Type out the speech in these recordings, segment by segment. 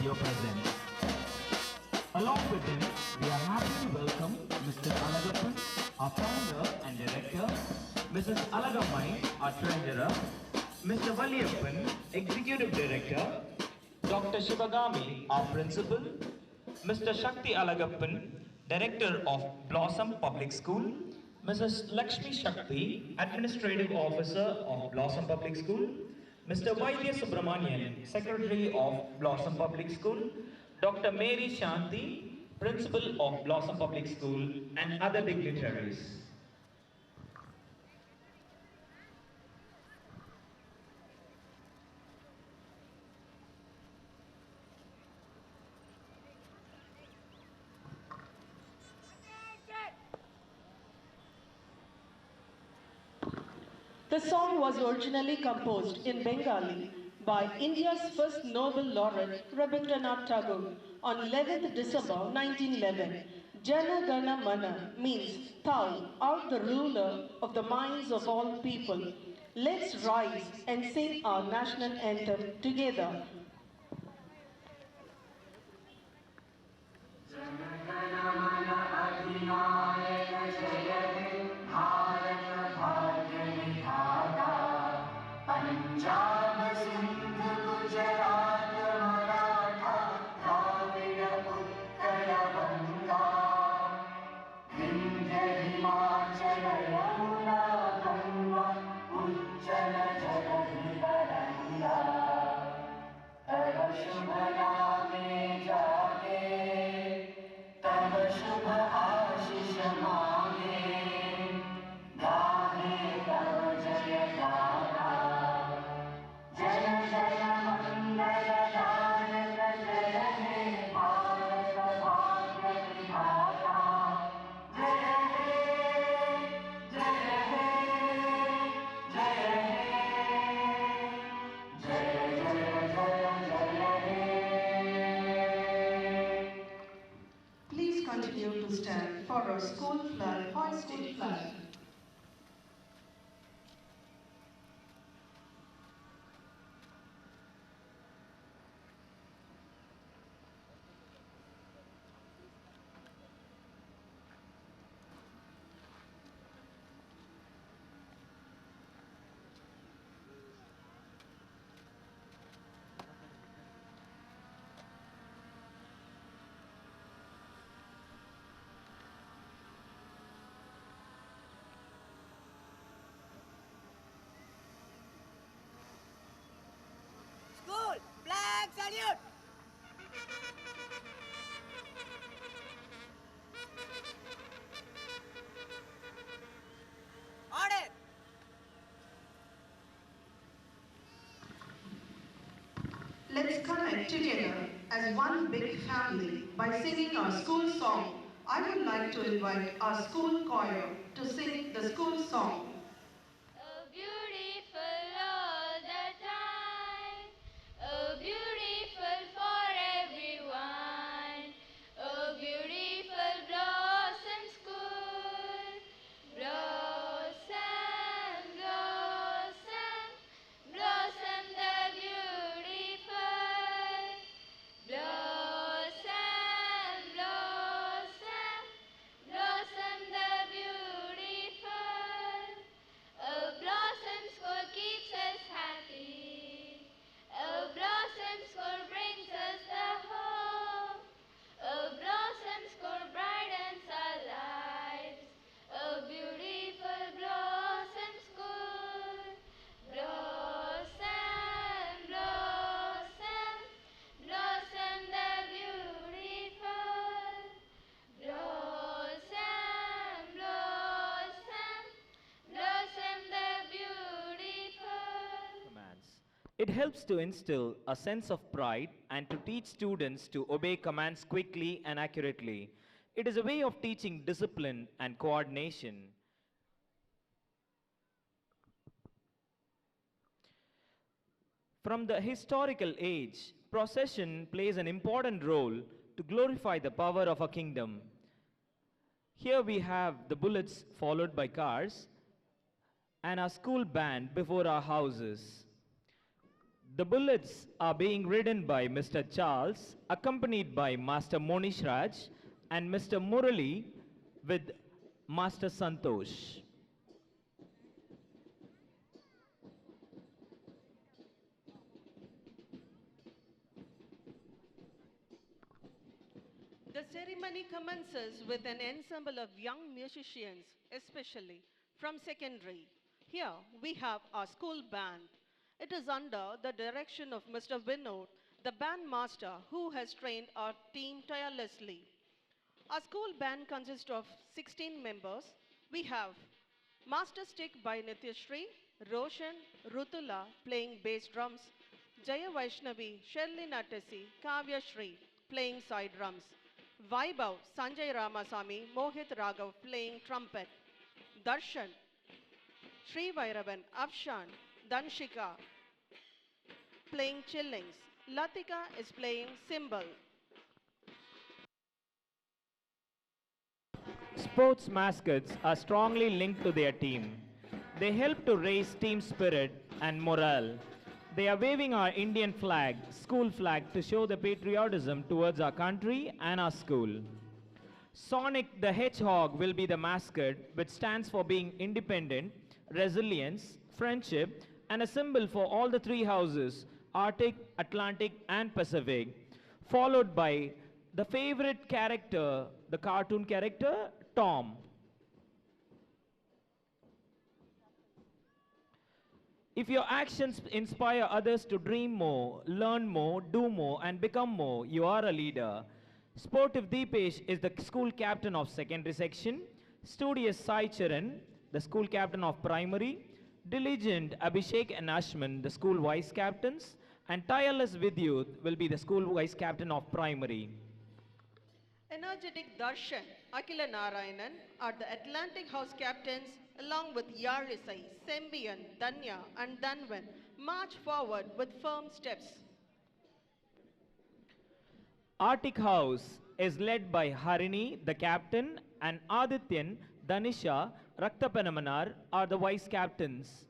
your presence. Along with him, we are happy to welcome Mr. Alagappan, our founder and director, Mrs. Alagamai, our treasurer, Mr. Valiyappan, executive director, Dr. Shivagami, our principal, Mr. Shakti Alagappan, director of Blossom Public School, Mrs. Lakshmi Shakti, administrative officer of Blossom Public School, Mr. Vaidya Subramanian, secretary of Blossom Public School, Dr. Mary Shanti, principal of Blossom Public School, and other dignitaries. The song was originally composed in Bengali by India's first Nobel laureate Rabindranath Tagore on 11th December 1911. Jana Gana Mana means Thou art the ruler of the minds of all people. Let's rise and sing our national anthem together. Punjab Sindh Gujarat Maratha Dravida Utkal Ganga Vindhya Himachal Yamuna Ganga उज्जल जलधि तरंगा तव शुभ नामे जागे तव शुभ आशीष मांगे गाहे तव जय गाथा जय जय मंगल दायक जय हे भारत भाग्य विधाता जय हे जय हे जय हे जय जय जय जय हे. Please continue to stand for our school flag hoisting flag. School flag salute. Order. Let's connect together as one big family by singing our school song. I would like to invite our school choir to sing the school song. Oh, beautiful all the time. Oh, beautiful for everyone. Oh, beautiful Blossom School. Blossom, blossom, blossom the beautiful. Blossom, blossom, blossom the beautiful. Oh, Blossom School keeps us happy. Oh, Blossom School brings us the hope. Oh, Blossom School brightens our lives. Oh, beautiful Blossom School. Blossom, blossom, blossom the beautiful. Blossom, blossom, blossom the beautiful. Commands. It helps to instill a sense of pride and to teach students to obey commands quickly and accurately. It is a way of teaching discipline and coordination. From the historical age, procession plays an important role to glorify the power of a kingdom. Here we have the bullets followed by cars and our school band before our houses. The bullets are being ridden by Mr. Charles, accompanied by Master Monish Raj and Mr. Murali with Master Santosh. The ceremony commences with an ensemble of young musicians, especially from secondary. Here we have our school band. It is under the direction of Mr. Vinod, the band master who has trained our team tirelessly. Our school band consists of 16 members. We have Master Stick by Nityashri, Roshan, Rutula playing bass drums, Jaya Vaishnavi, Shirley Natasi, Kavya Shri playing side drums, Vaibhav, Sanjay Ramasamy, Mohit Raghav playing trumpet, Darshan, Sri Vairavan, Afshan, Danshika playing chillings, Latika is playing cymbal. Sports mascots are strongly linked to their team. They help to raise team spirit and morale. They are waving our Indian flag, school flag, to show the patriotism towards our country and our school. Sonic the Hedgehog will be the mascot, which stands for being independent, resilience, friendship, and a symbol for all the three houses, Arctic, Atlantic, and Pacific, followed by the favorite character, the cartoon character, Tom. If your actions inspire others to dream more, learn more, do more, and become more, you are a leader. Sportive Deepesh is the school captain of secondary section. Studious Sai Charan, the school captain of primary. Diligent Abhishek and Ashman, the school vice captains. And tireless Vidyut will be the school vice captain of primary. Energetic Darshan, Akila Narayanan are the Atlantic House captains along with Yarisai, Sembian, Danya and Danvan march forward with firm steps. Arctic House is led by Harini, the captain, and Adityan, Danisha, Raktapanamanar are the vice captains.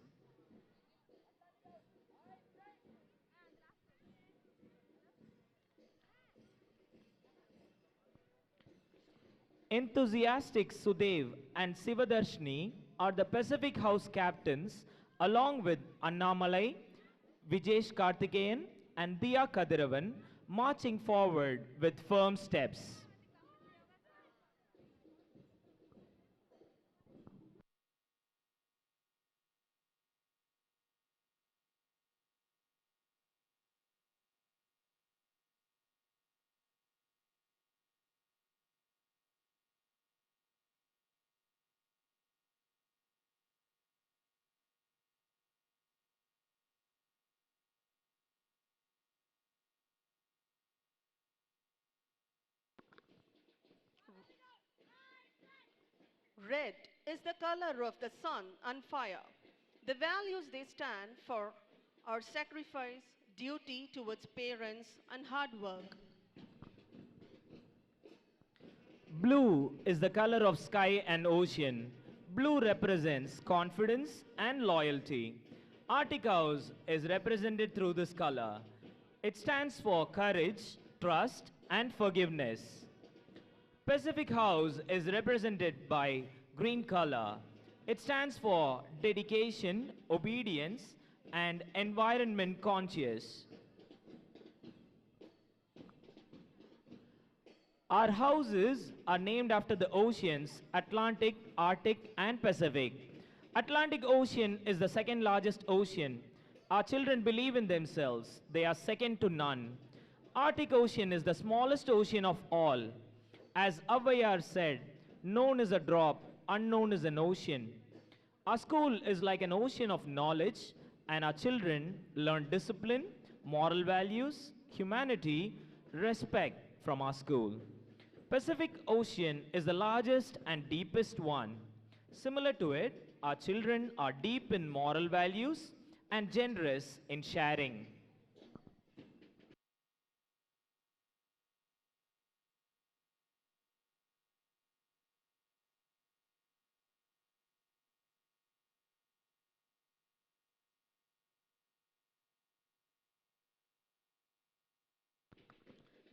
Enthusiastic Sudev and Sivadarshini are the Pacific House captains along with Annamalai, Vijesh Karthikeyan and Diya Kadiravan marching forward with firm steps. Red is the color of the sun and fire. The values they stand for are sacrifice, duty towards parents, and hard work. Blue is the color of sky and ocean. Blue represents confidence and loyalty. Arctic House is represented through this color. It stands for courage, trust, and forgiveness. Pacific House is represented by green color. It stands for dedication, obedience, and environment conscious. Our houses are named after the oceans, Atlantic, Arctic, and Pacific. Atlantic Ocean is the second largest ocean. Our children believe in themselves. They are second to none. Arctic Ocean is the smallest ocean of all. As Avayar said, known is a drop, unknown is an ocean. Our school is like an ocean of knowledge, and our children learn discipline, moral values, humanity, respect from our school. Pacific Ocean is the largest and deepest one. Similar to it, our children are deep in moral values and generous in sharing.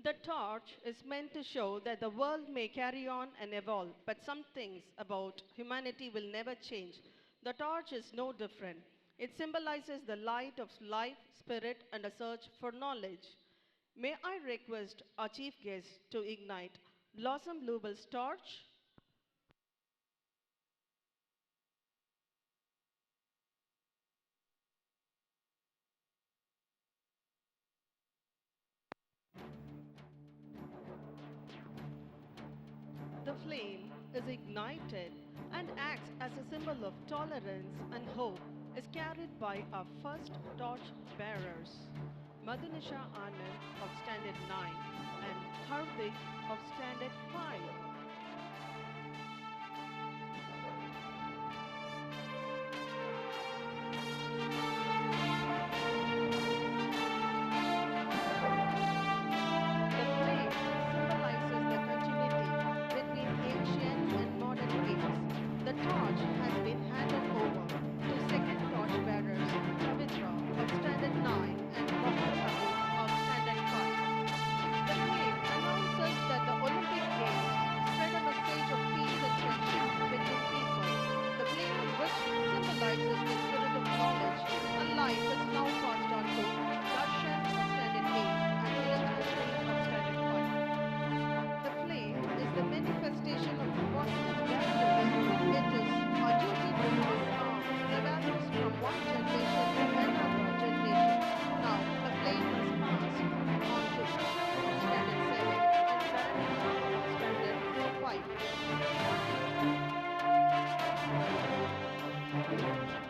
The torch is meant to show that the world may carry on and evolve, but some things about humanity will never change. The torch is no different. It symbolizes the light of life, spirit, and a search for knowledge. May I request our chief guest to ignite Blossom Bluebell's torch? The flame is ignited and acts as a symbol of tolerance and hope is carried by our first torch bearers, Madhunisha Anand of Standard 9 and Hardik of Standard 5. The flame symbolizes the continuity between ancient and modern ages. The torch has been handed over to second torch bearers, Pavitra of Standard 9 and Mohammed of Standard 5. The flame announces that the Olympic Games spread a message of peace and friendship between people. The flame, which symbolizes the spirit of knowledge and life, is now passed on to Darshan of Standard 8 and Electricity of Standard 5. The flame is the manifestation of what is valuable. It is our duty to pass on the values from one generation to another generation. Now, the flame is passed on to Krishna of Standard 7 and Karanima of Standard 5.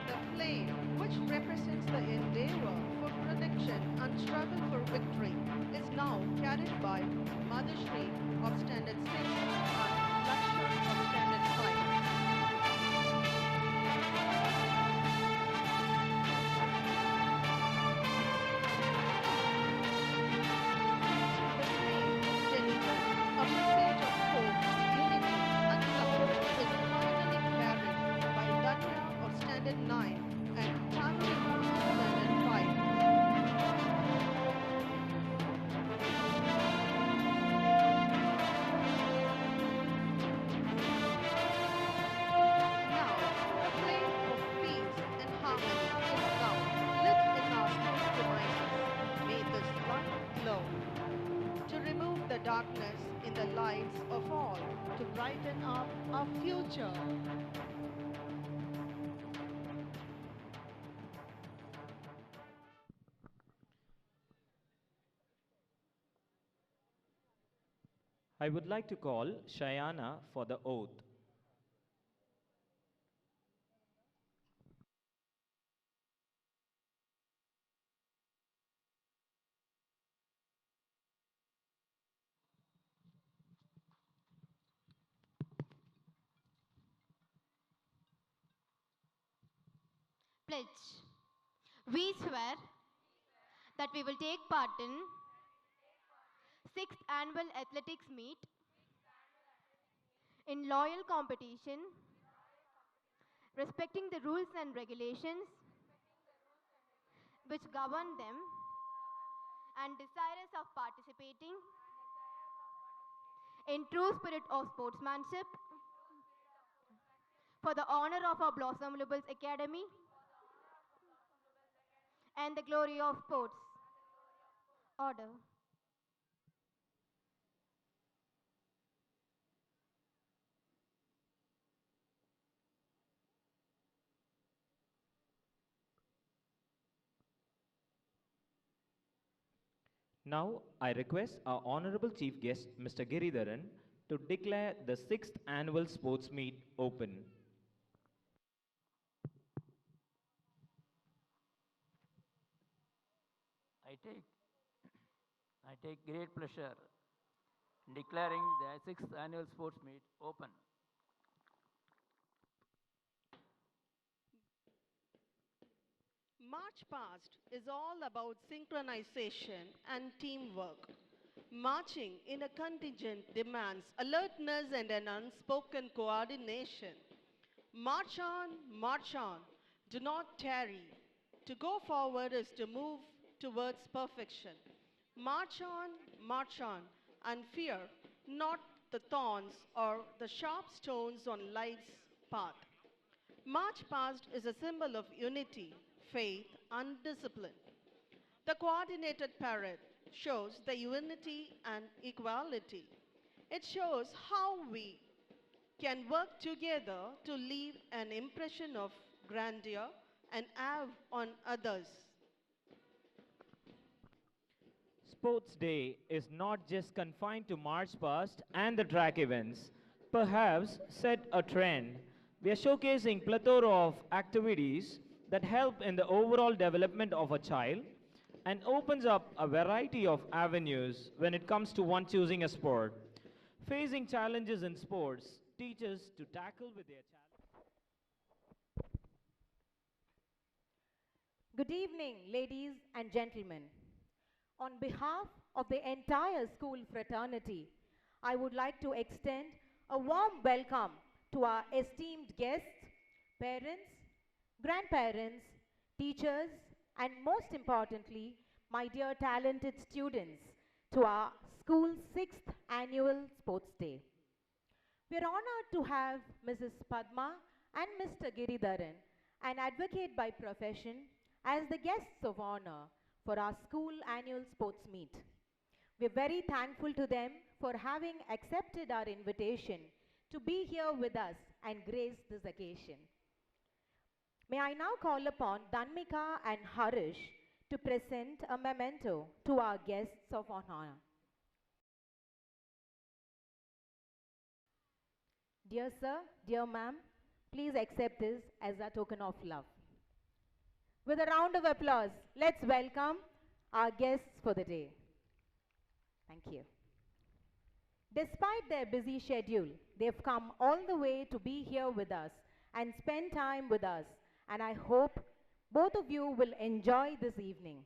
The flame, which represents the endeavor for protection and struggle for victory, is now carried by Madhushree of Standard 6 and Lakshman of Standard 5. The flame delivers a message of hope, unity, and support is finally carried by Danya of Standard 9 and Karthik of Standard 5. Now, the flame of peace and harmony is now lit in our spirit premises. May this light glow to remove the darkness in the lives of all, to brighten up our future. I would like to call Shayana for the oath. Pledge. We swear that we will take part in 6th Annual Athletics Meet in loyal competition, respecting the rules and regulations which govern them, and desirous of participating in true spirit of sportsmanship for the honor of our Blossom Bluebells Academy and the glory of sports. Order. Now, I request our Honorable Chief Guest, Mr. Giridharan, to declare the 6th Annual Sports Meet open. I take, I take great pleasure in declaring the 6th Annual Sports Meet open. March Past is all about synchronization and teamwork. Marching in a contingent demands alertness and an unspoken coordination. March on, do not tarry. To go forward is to move towards perfection. march on, and fear not the thorns or the sharp stones on life's path. March past is a symbol of unity, faith, and discipline. The coordinated parade shows the unity and equality. It shows how we can work together to leave an impression of grandeur and awe on others. Sports Day is not just confined to March past and the track events. Perhaps set a trend. We are showcasing plethora of activities that help in the overall development of a child and opens up a variety of avenues when it comes to one choosing a sport. Facing challenges in sports teaches to tackle with their challenges. Good evening, ladies and gentlemen. On behalf of the entire school fraternity, I would like to extend a warm welcome to our esteemed guests, parents, grandparents, teachers, and most importantly, my dear talented students, to our school's 6th annual Sports Day. We are honored to have Mrs. Padma and Mr. Giridharan, an advocate by profession, as the guests of honor for our school annual sports meet. We are very thankful to them for having accepted our invitation to be here with us and grace this occasion. May I now call upon Dhanmika and Harish to present a memento to our guests of honor. Dear sir, dear ma'am, please accept this as a token of love. With a round of applause, let's welcome our guests for the day. Thank you. Despite their busy schedule, they've come all the way to be here with us and spend time with us, and I hope both of you will enjoy this evening.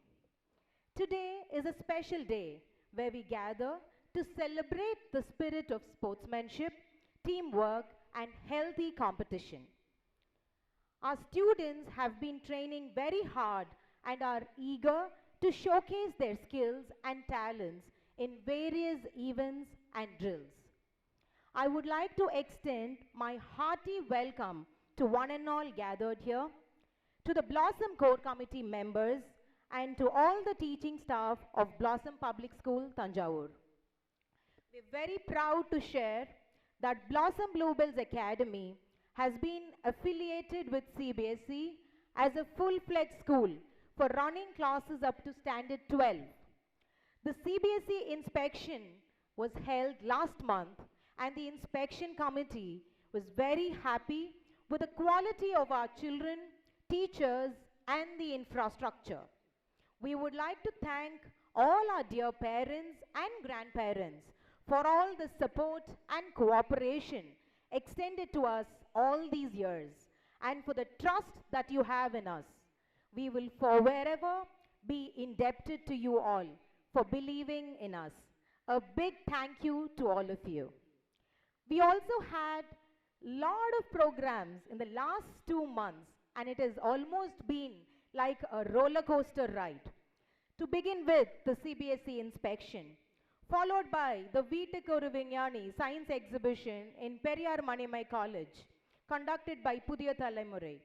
Today is a special day where we gather to celebrate the spirit of sportsmanship, teamwork, and healthy competition. Our students have been training very hard and are eager to showcase their skills and talents in various events and drills. I would like to extend my hearty welcome to one and all gathered here, to the Blossom Core Committee members, and to all the teaching staff of Blossom Public School, Thanjavur. We're very proud to share that Blossom Bluebells Academy has been affiliated with CBSE as a full-fledged school for running classes up to Standard 12. The CBSE inspection was held last month, and the inspection committee was very happy with the quality of our children, teachers, and the infrastructure. We would like to thank all our dear parents and grandparents for all the support and cooperation extended to us all these years, and for the trust that you have in us. We will forever be indebted to you all for believing in us. A big thank you to all of you. We also had a lot of programs in the last 2 months, and it has almost been like a roller coaster ride. To begin with, the CBSE inspection, followed by the V.Tech Vignani Science Exhibition in Periyar Manimai College, conducted by Pudhiya Thalamurai.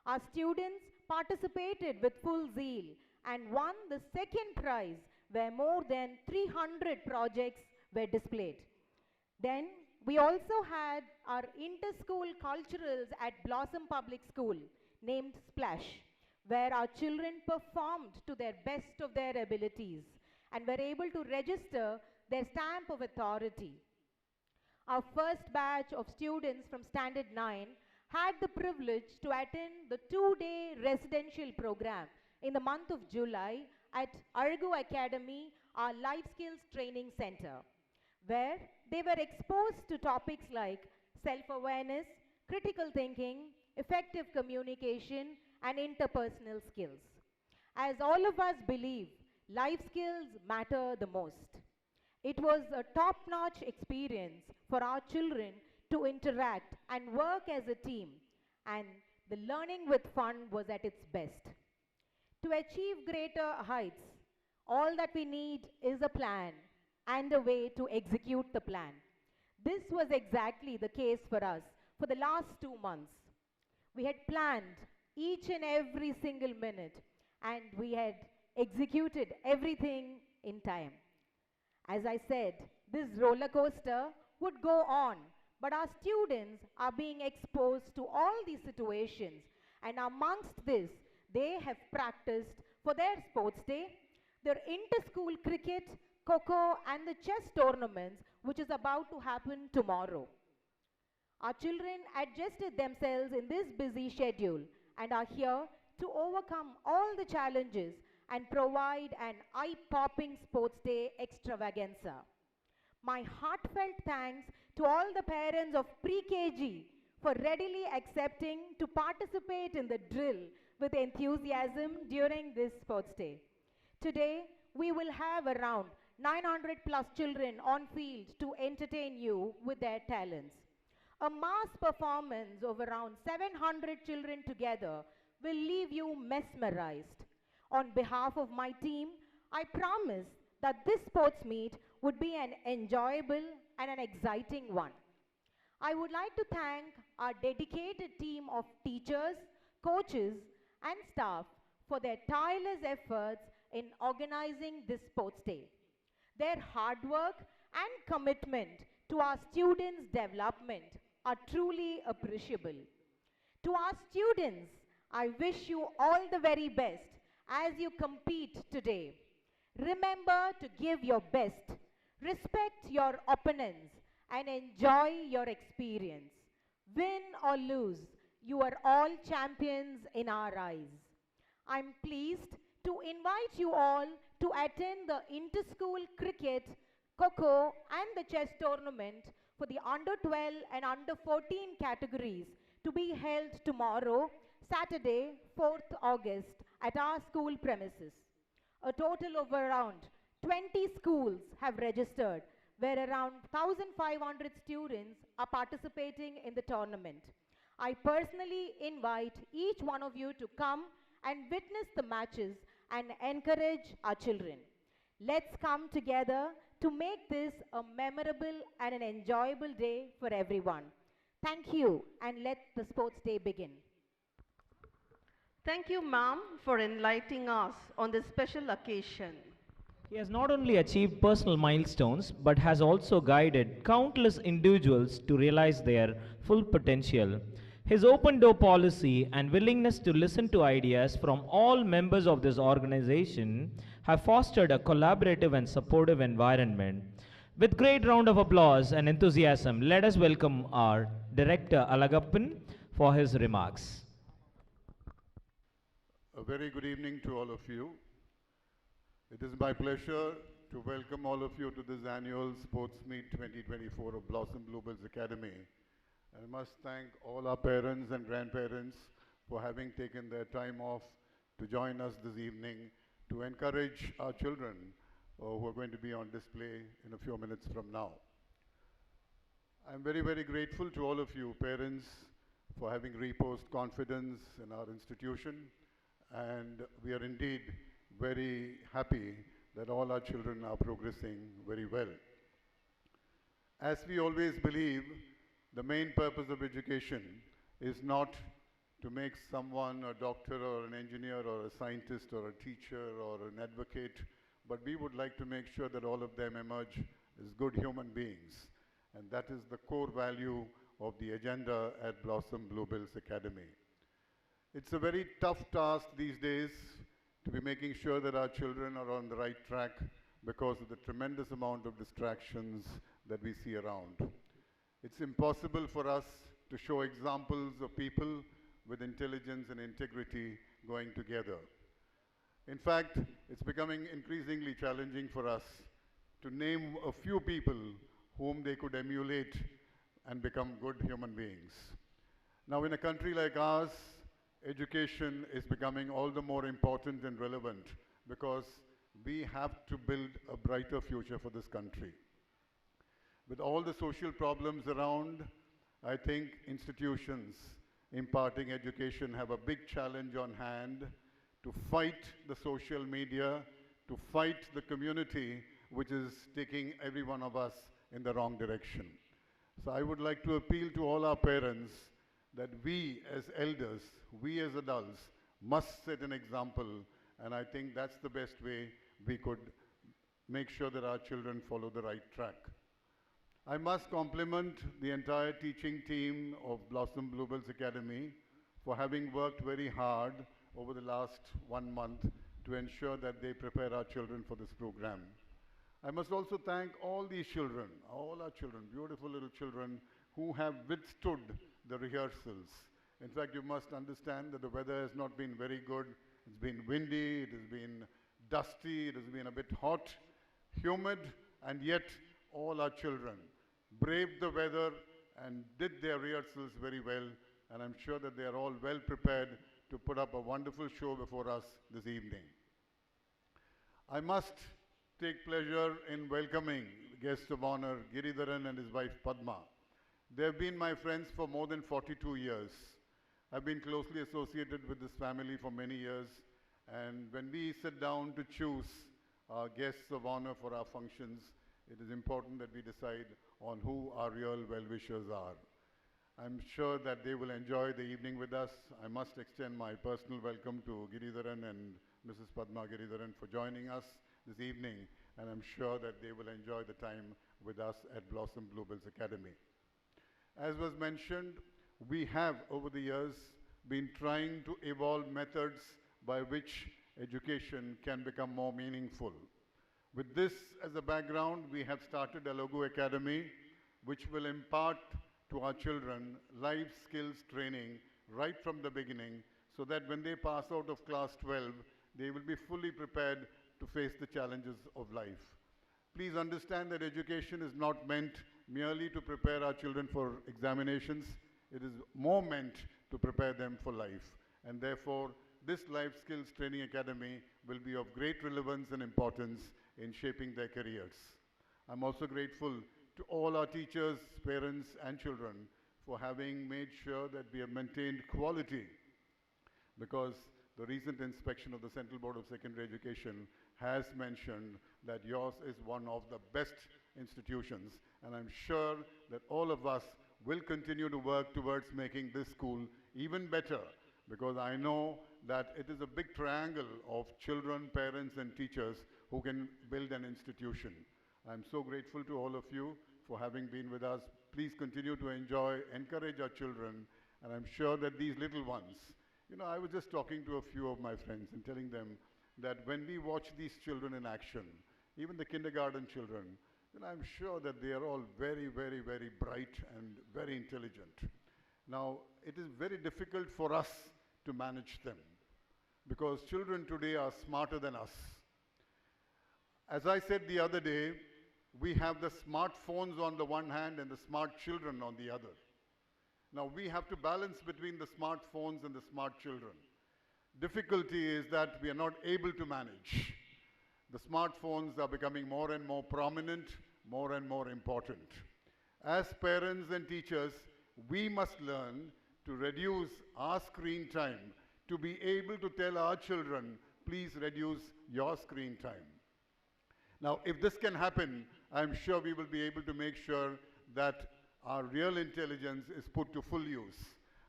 Our students participated with full zeal and won the second prize, where more than 300 projects were displayed. Then we also had our inter-school culturals at Blossom Public School, named Splash, where our children performed to their best of their abilities and were able to register their stamp of authority. Our first batch of students from Standard 9 had the privilege to attend the 2-day residential program in the month of July at Argu Academy, our Life Skills Training Center, where they were exposed to topics like self-awareness, critical thinking, effective communication, and interpersonal skills. As all of us believe, life skills matter the most. It was a top-notch experience for our children to interact and work as a team, and the learning with fun was at its best. To achieve greater heights, All that we need is a plan and a way to execute the plan. This was exactly the case for us for the last 2 months. We had planned each and every single minute, and we had executed everything in time. As I said, this roller coaster would go on, but our students are being exposed to all these situations, and amongst this, they have practiced for their sports day, their inter-school cricket, coco, and the chess tournaments, which is about to happen tomorrow. Our children adjusted themselves in this busy schedule and are here to overcome all the challenges and provide an eye-popping sports day extravaganza. My heartfelt thanks to all the parents of pre-KG for readily accepting to participate in the drill with enthusiasm during this sports day. Today, we will have around 900 plus children on field to entertain you with their talents. A mass performance of around 700 children together will leave you mesmerized. On behalf of my team, I promise that this sports meet would be an enjoyable and an exciting one. I would like to thank our dedicated team of teachers, coaches, and staff for their tireless efforts in organizing this sports day. Their hard work and commitment to our students' development are truly appreciable. To our students, I wish you all the very best as you compete today. Remember to give your best, respect your opponents, and enjoy your experience. Win or lose, you are all champions in our eyes. I'm pleased to invite you all to attend the inter-school cricket, coco, and the chess tournament for the under 12 and under 14 categories to be held tomorrow, Saturday, 4th August, at our school premises. A total of around 20 schools have registered, where around 1,500 students are participating in the tournament. I personally invite each one of you to come and witness the matches and encourage our children. Let's come together to make this a memorable and an enjoyable day for everyone. Thank you, and let the sports day begin. Thank you, ma'am, for enlightening us on this special occasion. He has not only achieved personal milestones but has also guided countless individuals to realize their full potential. His open door policy and willingness to listen to ideas from all members of this organization have fostered a collaborative and supportive environment. With great round of applause and enthusiasm, let us welcome our Director Alagappan for his remarks. A very good evening to all of you. It is my pleasure to welcome all of you to this annual Sports Meet 2024 of Blossom Bluebells Academy. And I must thank all our parents and grandparents for having taken their time off to join us this evening to encourage our children who are going to be on display in a few minutes from now. I'm very, very grateful to all of you parents for having reposed confidence in our institution, and we are indeed very happy that all our children are progressing very well. As we always believe, the main purpose of education is not to make someone a doctor or an engineer or a scientist or a teacher or an advocate, but we would like to make sure that all of them emerge as good human beings. And that is the core value of the agenda at Blossom Bluebells Academy. It's a very tough task these days to be making sure that our children are on the right track because of the tremendous amount of distractions that we see around. It's impossible for us to show examples of people with intelligence and integrity going together. In fact, it's becoming increasingly challenging for us to name a few people whom they could emulate and become good human beings. Now, in a country like ours, education is becoming all the more important and relevant because we have to build a brighter future for this country. With all the social problems around, I think institutions imparting education have a big challenge on hand to fight the social media, to fight the community which is taking every one of us in the wrong direction. So I would like to appeal to all our parents that we as elders, we as adults, must set an example, and I think that's the best way we could make sure that our children follow the right track. I must compliment the entire teaching team of Blossom Bluebells Academy for having worked very hard over the last 1 month to ensure that they prepare our children for this program. I must also thank all these children, all our children, beautiful little children who have withstood the rehearsals. In fact, you must understand that the weather has not been very good. It's been windy, it has been dusty, it has been a bit hot, humid, and yet all our children braved the weather and did their rehearsals very well, and I'm sure that they are all well prepared to put up a wonderful show before us this evening. I must take pleasure in welcoming the guest of honor, Giridharan and his wife Padma. They have been my friends for more than 42 years. I've been closely associated with this family for many years, and when we sit down to choose our guests of honor for our functions, it is important that we decide on who our real well-wishers are. I'm sure that they will enjoy the evening with us. I must extend my personal welcome to Giridharan and Mrs. Padma Giridharan for joining us this evening, and I'm sure that they will enjoy the time with us at Blossom Bluebells Academy. As was mentioned, we have over the years been trying to evolve methods by which education can become more meaningful. With this as a background, we have started a Logo Academy, which will impart to our children life skills training right from the beginning, so that when they pass out of class 12, they will be fully prepared to face the challenges of life. Please understand that education is not meant merely to prepare our children for examinations. It is more meant to prepare them for life. And therefore, this Life Skills Training Academy will be of great relevance and importance in shaping their careers. I'm also grateful to all our teachers, parents, and children for having made sure that we have maintained quality, because the recent inspection of the Central Board of Secondary Education has mentioned that yours is one of the best institutions, and I'm sure that all of us will continue to work towards making this school even better, because I know that it is a big triangle of children, parents, and teachers who can build an institution. I'm so grateful to all of you for having been with us. Please continue to encourage our children, and I'm sure that these little ones, I was just talking to a few of my friends and telling them that when we watch these children in action, even the kindergarten children, I'm sure that they are all very, very, very bright and very intelligent. Now, it is very difficult for us to manage them, because children today are smarter than us. As I said the other day, we have the smartphones on the one hand and the smart children on the other. Now, we have to balance between the smartphones and the smart children. Difficulty is that we are not able to manage. The smartphones are becoming more and more prominent, more and more important. As parents and teachers, we must learn to reduce our screen time, to be able to tell our children, please reduce your screen time. Now, if this can happen, I'm sure we will be able to make sure that our real intelligence is put to full use.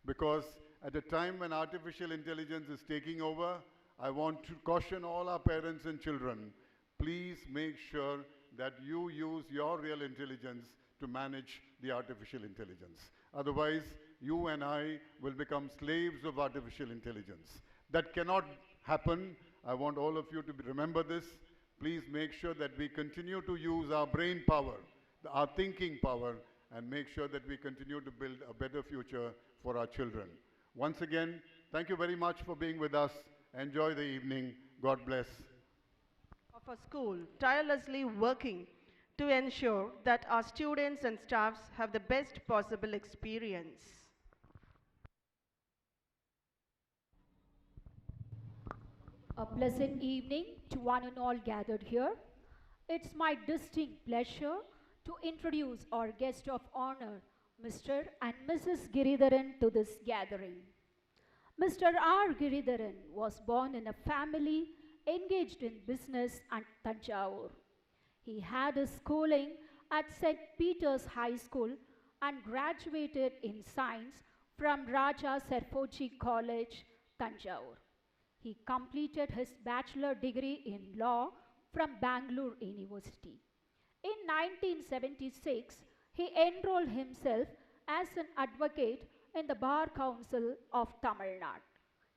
Because at a time when artificial intelligence is taking over, I want to caution all our parents and children, please make sure that you use your real intelligence to manage the artificial intelligence. Otherwise, you and I will become slaves of artificial intelligence. That cannot happen. I want all of you to remember this. Please make sure that we continue to use our brain power, our thinking power, and make sure that we continue to build a better future for our children. Once again, thank you very much for being with us. Enjoy the evening. God bless. Of a school tirelessly working to ensure that our students and staffs have the best possible experience. A pleasant evening to one and all gathered here. It's my distinct pleasure to introduce our guest of honor, Mr. and Mrs. Giridharan, to this gathering. Mr. R. Giridharan was born in a family engaged in business at Thanjavur. He had his schooling at St. Peter's High School and graduated in science from Raja Serfoji College, Thanjavur. He completed his bachelor degree in law from Bangalore University. In 1976, he enrolled himself as an advocate in the Bar Council of Tamil Nadu.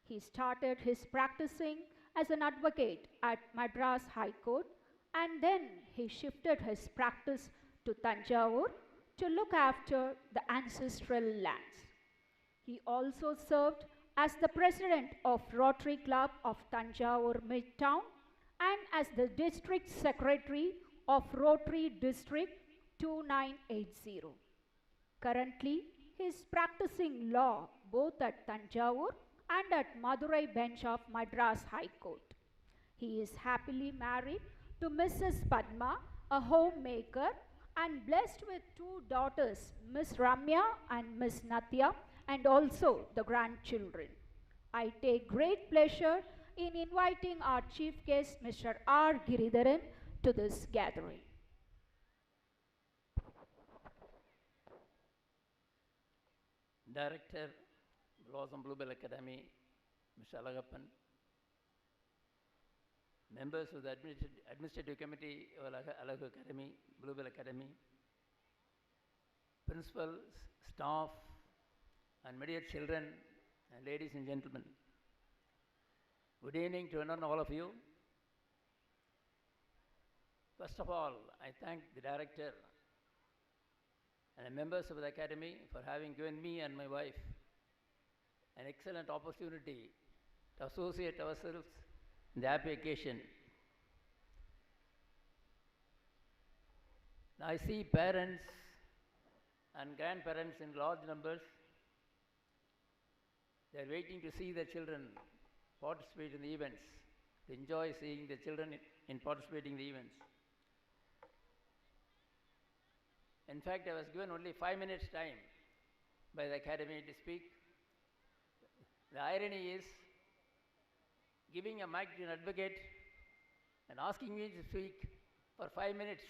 He started his practicing as an advocate at Madras High Court, and then he shifted his practice to Thanjavur to look after the ancestral lands. He also served as the president of Rotary Club of Thanjavur Midtown and as the district secretary of Rotary District 2980. Currently, he is practicing law both at Thanjavur and at Madurai bench of Madras High Court. He is happily married to Mrs. Padma, a homemaker, and blessed with two daughters, Miss Ramya and Miss Natya, and also the grandchildren. I take great pleasure in inviting our chief guest, Mr. R. Giridharan, to this gathering. Director, Bluebells Academy, Mr. Alagappan, members of the Administrative Committee of Alagu Academy, Bluebells Academy, principals, staff, and my dear children, and ladies and gentlemen. Good evening to all of you. First of all, I thank the director and the members of the Academy for having given me and my wife an excellent opportunity to associate ourselves in the happy occasion. I see parents and grandparents in large numbers. They are waiting to see their children participate in the events, to enjoy seeing the children in participating in the events. In fact, I was given only 5 minutes time by the Academy to speak. The irony is, giving a mic to an advocate and asking me to speak for 5 minutes,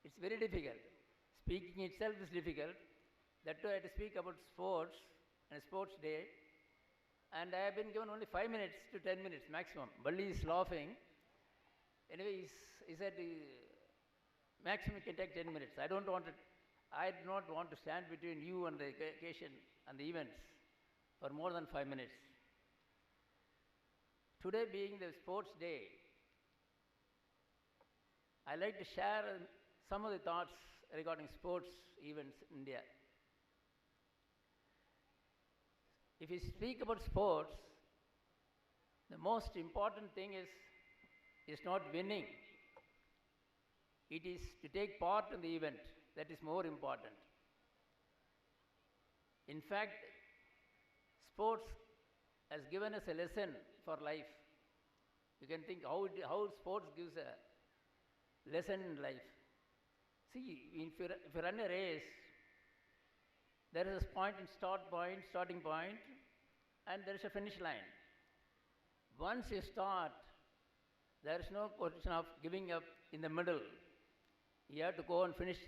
it's very difficult. Speaking itself is difficult. That too I had to speak about sports and a sports day, and I have been given only 5 minutes to 10 minutes maximum. Balli is laughing. Anyway, he said maximum can take 10 minutes. I do not want to stand between you and the occasion and the events for more than 5 minutes. Today being the sports day, I like to share some of the thoughts regarding sports events in India. If we speak about sports, the most important thing is not winning. It is to take part in the event. That is more important. In fact, sports has given us a lesson for life. You can think how sports gives a lesson in life. See, if you run a race, there is a starting point, and there is a finish line. Once you start, there is no question of giving up in the middle. You have to go and finish,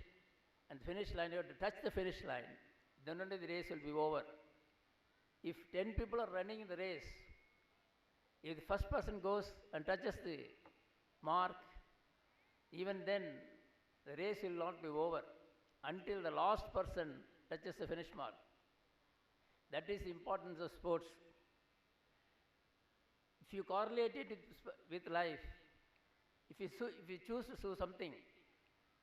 and the finish line, you have to touch the finish line. Then only the race will be over. If 10 people are running in the race, if the first person goes and touches the mark, even then the race will not be over until the last person touches the finish mark. That is the importance of sports. If you correlate it with life, if you choose to do something,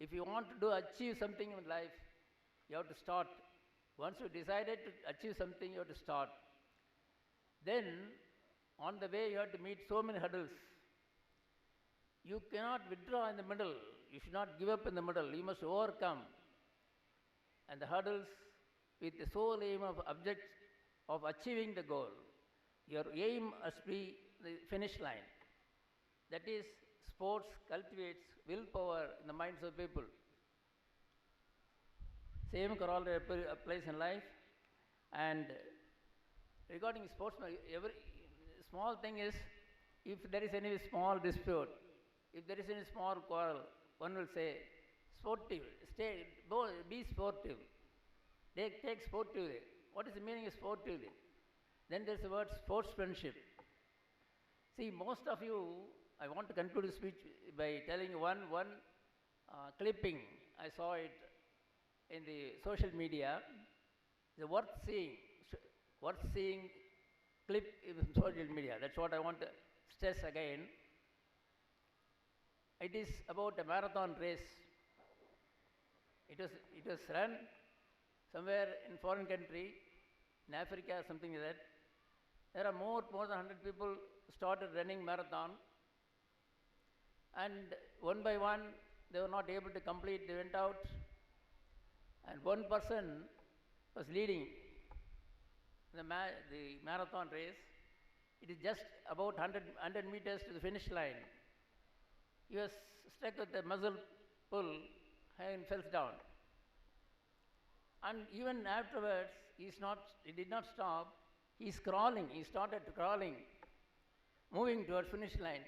if you want to achieve something in life, you have to start. Once you decided to achieve something, you have to start. Then, on the way, you have to meet so many hurdles. You cannot withdraw in the middle. You should not give up in the middle. You must overcome. And the hurdles with the sole aim of object of achieving the goal. Your aim must be the finish line. That is, sports cultivates willpower in the minds of people. Same corollary applies in life. And regarding sports, every small thing is, if there is any small dispute, if there is any small quarrel, one will say, sportive, be sportive. Take sportively. What is the meaning of sportively? Then there's the word sportsmanship. See, most of you, I want to conclude the speech by telling you one clipping. I saw it in the social media. The worth seeing clip in social media. That's what I want to stress again. It is about a marathon race. It was run somewhere in foreign country, in Africa, something like that. There are more than 100 people started running marathon, and one by one they were not able to complete. They went out, and one person was leading the marathon race. It is just about 100 meters to the finish line. He was stuck with the muscle pull and fell down. And even afterwards, he did not stop. He's crawling. He started crawling, moving towards finish line.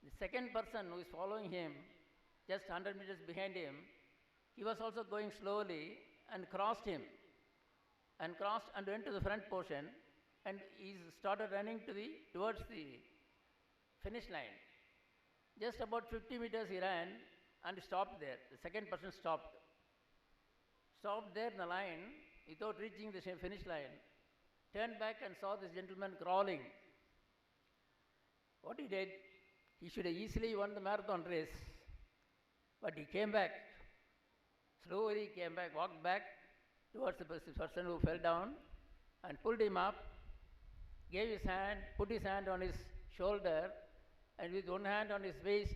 The second person who is following him, just 100 meters behind him, he was also going slowly and crossed him, and went to the front portion, and he started running towards the finish line. Just about 50 meters he ran and stopped there. The second person stopped there in the line without reaching the finish line, turned back and saw this gentleman crawling. What he did, he should have easily won the marathon race, but he came back, slowly came back, walked back towards the person who fell down and pulled him up, gave his hand, put his hand on his shoulder, and with one hand on his waist,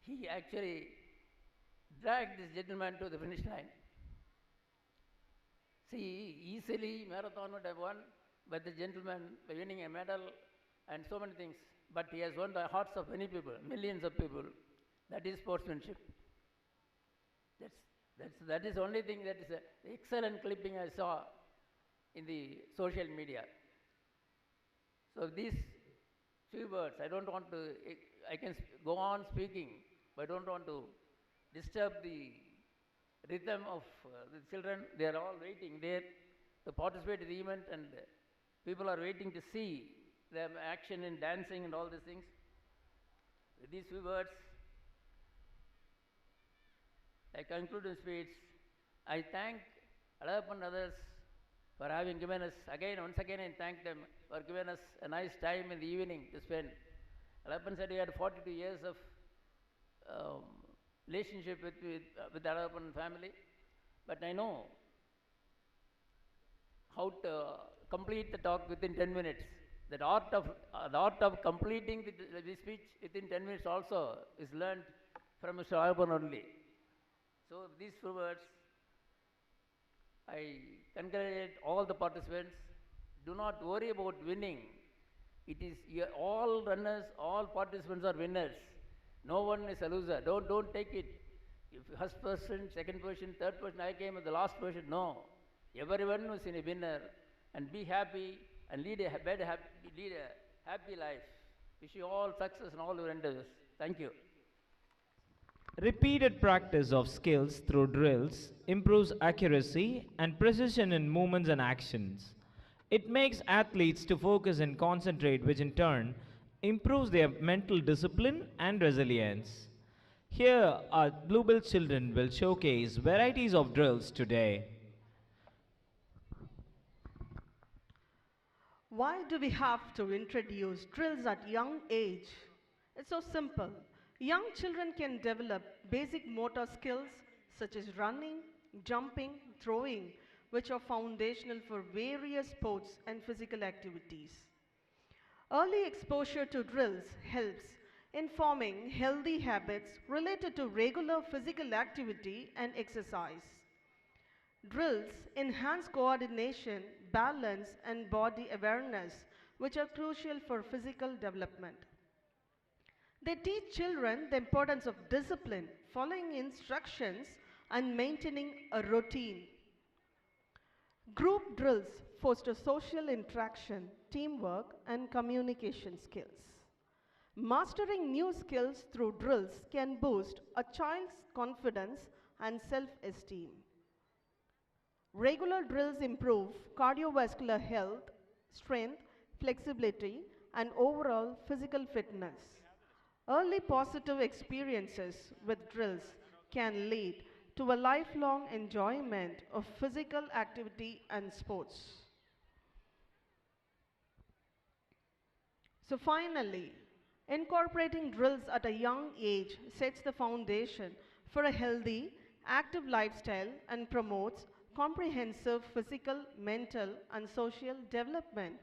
he actually dragged this gentleman to the finish line. See, easily marathon would have won, but the gentleman by winning a medal and so many things, but he has won the hearts of many people, millions of people. That is sportsmanship. That is the only thing that is an excellent clipping I saw in the social media. So these few words, I can go on speaking, but I don't want to disturb the rhythm of the children. They are all waiting there to participate in the event, and people are waiting to see them action in dancing and all these things. With these few words, I conclude the speech. I thank Alappan and others for having given us, once again I thank them for giving us a nice time in the evening to spend. Alappan said he had 42 years of relationship with the Alappan family, but I know how to complete the talk within 10 minutes. The art of completing the speech within 10 minutes also is learned from Mr. Alappan only. So these few words, I congratulate all the participants. Do not worry about winning. It is all runners, all participants are winners. No one is a loser. Don't take it. If first person, second person, third person, I came as the last person. No. Everyone was in a winner, and be happy and lead a happy life. Wish you all success in all your endeavors. Thank you. Repeated practice of skills through drills improves accuracy and precision in movements and actions. It makes athletes to focus and concentrate, which in turn improves their mental discipline and resilience. Here, our Bluebells children will showcase varieties of drills today. Why do we have to introduce drills at young age? It's so simple. Young children can develop basic motor skills such as running, jumping, throwing, which are foundational for various sports and physical activities. Early exposure to drills helps in forming healthy habits related to regular physical activity and exercise. Drills enhance coordination, balance, and body awareness, which are crucial for physical development. They teach children the importance of discipline, following instructions, and maintaining a routine. Group drills foster social interaction, teamwork, and communication skills. Mastering new skills through drills can boost a child's confidence and self-esteem. Regular drills improve cardiovascular health, strength, flexibility, and overall physical fitness. Early positive experiences with drills can lead to a lifelong enjoyment of physical activity and sports. So finally, incorporating drills at a young age sets the foundation for a healthy, active lifestyle and promotes comprehensive physical, mental, and social development.